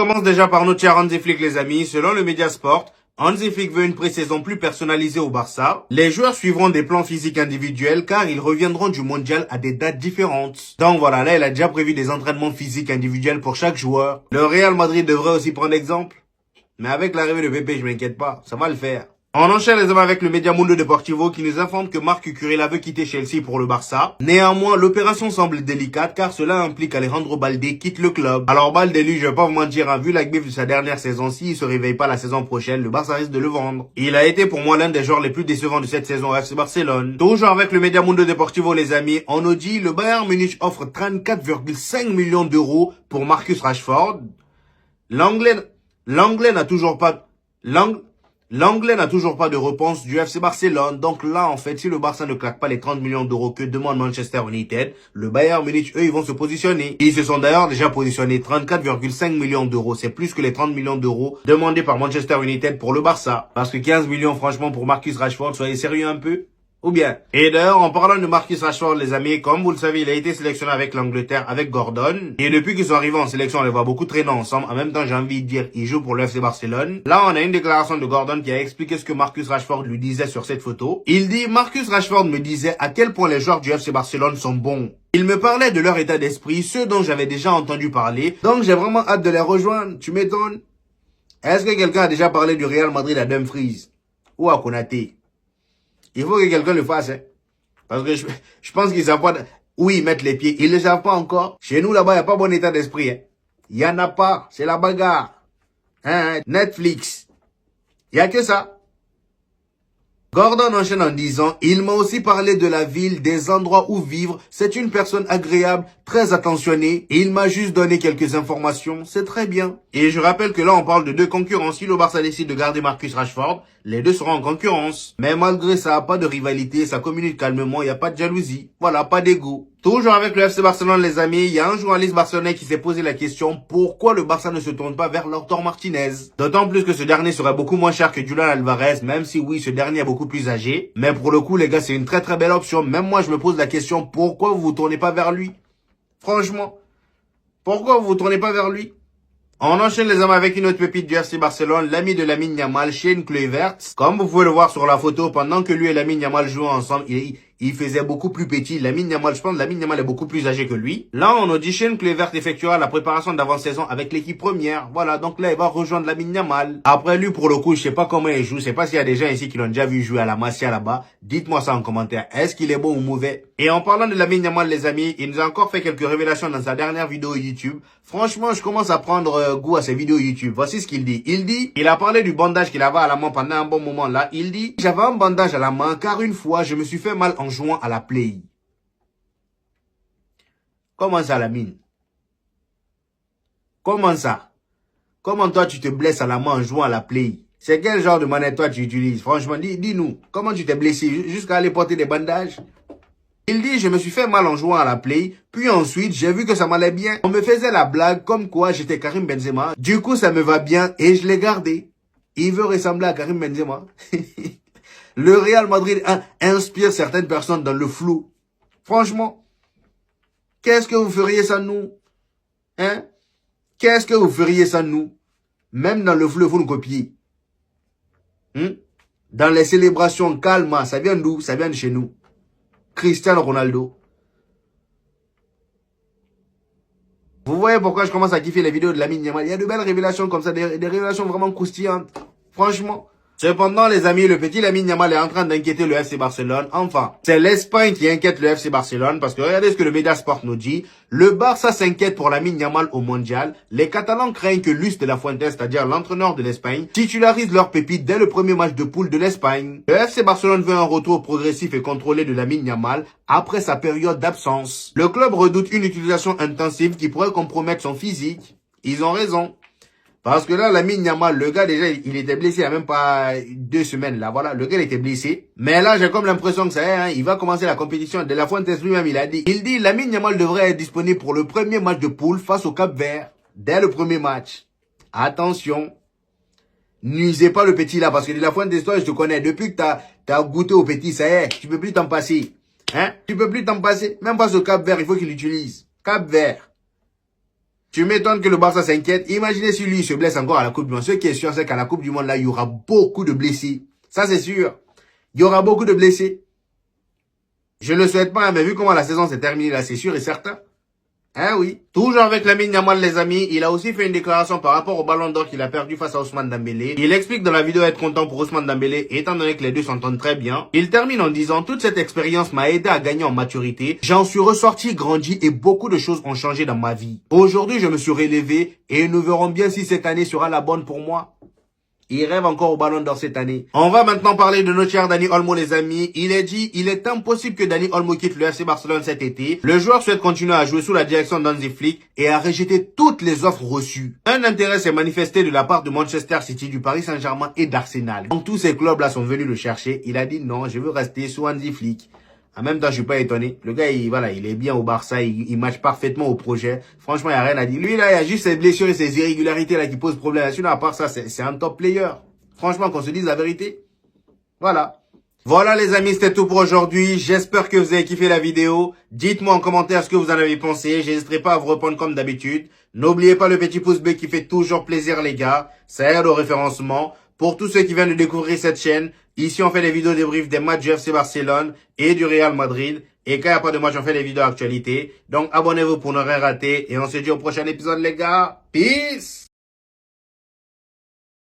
commence déjà par notre cher Hansi Flick, les amis. Selon le Mediasport, Hansi Flick veut une pré-saison plus personnalisée au Barça. Les joueurs suivront des plans physiques individuels car ils reviendront du mondial à des dates différentes. Donc voilà, là il a déjà prévu des entraînements physiques individuels pour chaque joueur. Le Real Madrid devrait aussi prendre exemple. Mais avec l'arrivée de Pepe, je m'inquiète pas, ça va le faire. On enchaîne les hommes avec le Media Mundo Deportivo qui nous informe que Marc Cucurella veut quitter Chelsea pour le Barça. Néanmoins, l'opération semble délicate car cela implique Alejandro Balde quitte le club. Alors Balde, lui, je vais pas vous mentir, vu la griffe de sa dernière saison, s'il se réveille pas la saison prochaine, le Barça risque de le vendre. Il a été pour moi l'un des joueurs les plus décevants de cette saison au FC Barcelone. Toujours avec le Media Mundo Deportivo, les amis, on nous dit le Bayern Munich offre 34,5 millions d'euros pour Marcus Rashford. L'anglais n'a toujours pas de réponse du FC Barcelone. Donc là, en fait, si le Barça ne claque pas les 30 millions d'euros que demande Manchester United, le Bayern Munich, eux, ils vont se positionner. Ils se sont d'ailleurs déjà positionnés 34,5 millions d'euros. C'est plus que les 30 millions d'euros demandés par Manchester United pour le Barça. Parce que 15 millions, franchement, pour Marcus Rashford, soyez sérieux un peu. Ou bien. Et d'ailleurs, en parlant de Marcus Rashford, les amis, comme vous le savez, il a été sélectionné avec l'Angleterre, avec Gordon. Et depuis qu'ils sont arrivés en sélection, on les voit beaucoup traîner ensemble. En même temps, j'ai envie de dire, ils jouent pour le FC Barcelone. Là, on a une déclaration de Gordon qui a expliqué ce que Marcus Rashford lui disait sur cette photo. Il dit, Marcus Rashford me disait à quel point les joueurs du FC Barcelone sont bons. Il me parlait de leur état d'esprit, ceux dont j'avais déjà entendu parler. Donc, j'ai vraiment hâte de les rejoindre. Tu m'étonnes? Est-ce que quelqu'un a déjà parlé du Real Madrid à Dumfries? Ou à Konaté? Il faut que quelqu'un le fasse, hein. Parce que je pense qu'ils savent pas où ils mettent les pieds. Ils le savent pas encore. Chez nous, là-bas, il n'y a pas bon état d'esprit, hein. Il y en a pas. C'est la bagarre. Hein, Netflix. Il y a que ça. Gordon enchaîne en disant, il m'a aussi parlé de la ville, des endroits où vivre. C'est une personne agréable, très attentionnée. Et il m'a juste donné quelques informations. C'est très bien. Et je rappelle que là, on parle de deux concurrents. Si le Barça décide de garder Marcus Rashford, les deux seront en concurrence. Mais malgré ça, pas de rivalité, ça communique calmement, il n'y a pas de jalousie. Voilà, pas d'ego. Toujours avec le FC Barcelone, les amis, il y a un journaliste barcelonais qui s'est posé la question pourquoi le Barça ne se tourne pas vers Lautaro Martinez. D'autant plus que ce dernier serait beaucoup moins cher que Julián Alvarez, même si oui, ce dernier est beaucoup plus âgé. Mais pour le coup, les gars, c'est une très très belle option. Même moi, je me pose la question pourquoi vous vous tournez pas vers lui? Franchement, pourquoi vous vous tournez pas vers lui? On enchaîne les hommes avec une autre pépite du FC Barcelone, l'ami de Lamine Yamal, Shane Kluivert. Comme vous pouvez le voir sur la photo, pendant que lui et Lamine Yamal jouaient ensemble, il faisait beaucoup plus petit. Lamine Yamal, je pense, Lamine Yamal est beaucoup plus âgé que lui. Là, on nous dit Shane Kluivert effectuera la préparation d'avant-saison avec l'équipe première. Voilà, donc là, il va rejoindre Lamine Yamal. Après lui, pour le coup, je sais pas comment il joue. Je sais pas s'il y a des gens ici qui l'ont déjà vu jouer à la Masia là-bas. Dites-moi ça en commentaire. Est-ce qu'il est bon ou mauvais? Et en parlant de Lamine Yamal, les amis, il nous a encore fait quelques révélations dans sa dernière vidéo YouTube. Franchement, je commence à prendre goût à ses vidéos YouTube. Voici ce qu'il dit. Il a parlé du bandage qu'il avait à la main pendant un bon moment là. Il dit, j'avais un bandage à la main car une fois, je me suis fait mal en jouant à la Play. Comment ça, Lamine? Comment ça? Comment toi, tu te blesses à la main en jouant à la Play? C'est quel genre de manette toi tu utilises? Franchement, dis-nous. Comment tu t'es blessé jusqu'à aller porter des bandages? Il dit, je me suis fait mal en jouant à la Play, puis ensuite, j'ai vu que ça m'allait bien. On me faisait la blague comme quoi j'étais Karim Benzema. Du coup, ça me va bien et je l'ai gardé. Il veut ressembler à Karim Benzema. Le Real Madrid inspire certaines personnes dans le flou. Franchement, qu'est-ce que vous feriez sans nous? Hein? Qu'est-ce que vous feriez sans nous? Même dans le flou, vous nous copiez. Dans les célébrations, calme, ça vient d'où? Ça vient de chez nous. Cristiano Ronaldo. Vous voyez pourquoi je commence à kiffer les vidéos de Lamine Yamal. Il y a de belles révélations comme ça, des révélations vraiment croustillantes. Franchement. Cependant, les amis, le petit Lamine Yamal est en train d'inquiéter le FC Barcelone. Enfin, c'est l'Espagne qui inquiète le FC Barcelone parce que regardez ce que le Mediasport nous dit. Le Barça s'inquiète pour Lamine Yamal au mondial. Les Catalans craignent que Luis de la Fuente, c'est-à-dire l'entraîneur de l'Espagne, titularise leur pépite dès le premier match de poule de l'Espagne. Le FC Barcelone veut un retour progressif et contrôlé de Lamine Yamal après sa période d'absence. Le club redoute une utilisation intensive qui pourrait compromettre son physique. Ils ont raison. Parce que là, Lamine Yamal, le gars, déjà, il était blessé il n'y a même pas 2 semaines, là, voilà. Le gars, il était blessé. Mais là, j'ai comme l'impression que ça y est, hein, il va commencer la compétition. De la Fuente lui-même, il dit, Lamine Yamal devrait être disponible pour le premier match de poule face au Cap-Vert. Dès le premier match. Attention. Nuisez pas le petit, là, parce que de la Fuente, toi, je te connais. Depuis que t'as goûté au petit, ça y est, tu peux plus t'en passer. Hein? Tu peux plus t'en passer. Même face au Cap-Vert, il faut qu'il l'utilise. Cap-Vert. Tu m'étonnes que le Barça s'inquiète. Imaginez si lui se blesse encore à la Coupe du Monde. Ce qui est sûr, c'est qu'à la Coupe du Monde, là, il y aura beaucoup de blessés. Ça, c'est sûr. Il y aura beaucoup de blessés. Je ne le souhaite pas, mais vu comment la saison s'est terminée, là, c'est sûr et certain. Hein, oui. Toujours avec Lamine Yamal, les amis, il a aussi fait une déclaration par rapport au Ballon d'Or qu'il a perdu face à Ousmane Dembélé. Il explique dans la vidéo être content pour Ousmane Dembélé, étant donné que les deux s'entendent très bien. Il termine en disant, toute cette expérience m'a aidé à gagner en maturité. J'en suis ressorti, grandi et beaucoup de choses ont changé dans ma vie. Aujourd'hui, je me suis relevé et nous verrons bien si cette année sera la bonne pour moi. Il rêve encore au Ballon d'Or cette année. On va maintenant parler de notre cher Dani Olmo, les amis. Il est dit, il est impossible que Dani Olmo quitte le FC Barcelone cet été. Le joueur souhaite continuer à jouer sous la direction d'Hansi Flick et à rejeter toutes les offres reçues. Un intérêt s'est manifesté de la part de Manchester City, du Paris Saint-Germain et d'Arsenal. Donc tous ces clubs-là sont venus le chercher. Il a dit non, je veux rester sous Hansi Flick. En même temps, je suis pas étonné. Le gars, il est bien au Barça, il match parfaitement au projet. Franchement, il n'y a rien à dire. Lui, là, il y a juste ses blessures et ses irrégularités là qui posent problème. Sinon, à part ça, c'est un top player. Franchement, qu'on se dise la vérité. Voilà. Voilà, les amis, c'était tout pour aujourd'hui. J'espère que vous avez kiffé la vidéo. Dites-moi en commentaire ce que vous en avez pensé. J'hésiterai pas à vous répondre comme d'habitude. N'oubliez pas le petit pouce bleu qui fait toujours plaisir, les gars. Ça aide au référencement. Pour tous ceux qui viennent de découvrir cette chaîne, ici on fait des vidéos débriefs des matchs du FC Barcelone et du Real Madrid. Et quand il n'y a pas de match, on fait des vidéos actualité. Donc abonnez-vous pour ne rien rater. Et on se dit au prochain épisode, les gars. Peace!